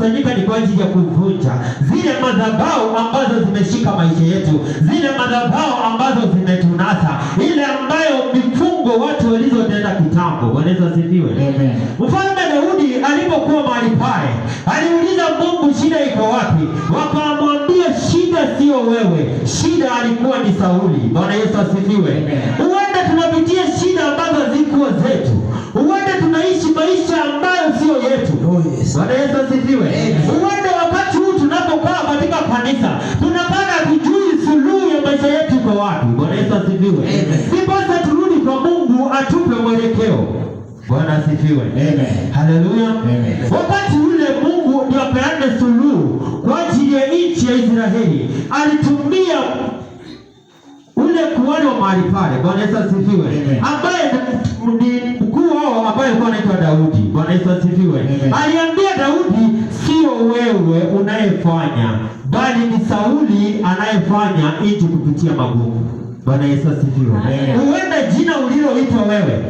tumekusanyika ni kwa ajili ya kuvunja zile madhabahu ambazo zimeshika maisha yetu, zile madhabahu ambazo zimetunasa, ile ambayo mifungo watu walizotenda kitambo. Bwana Yesu asifiwe. Amen. Mfalme Daudi alipokuwa mahali pale, aliuliza Mungu, shida iko wapi? Wakamwambia, shida sio wewe, shida alikuwa ni Sauli. Bwana Yesu asifiwe. Huenda tunapitia shida ambazo zikuwa zetu, huenda tunaishi maisha ambayo sio yetu. Bwana Yesu asifiwe. Huenda wakati huu tunapokaa katika kanisa tunapata tujui suluhu ya maisha yetu iko wapi. Bwana Yesu asifiwe. Sasa turudi kwa Mungu atupe mwelekeo. Bwana asifiwe. Haleluya. Wakati ule Mungu ndio apeane suluhu kwa ajili ya nchi ya Israeli, alitumia ule kuhani wa mahali pale. Bwana Yesu asifiwe. Ambaye ni mkuu wao ambaye alikuwa anaitwa Daudi. Bwana Yesu asifiwe. Aliambia Daudi, sio wewe unayefanya, bali ni Sauli anayefanya nchi kupitia magumu. Bwana Yesu asifiwe. Huenda jina uliloitwa wewe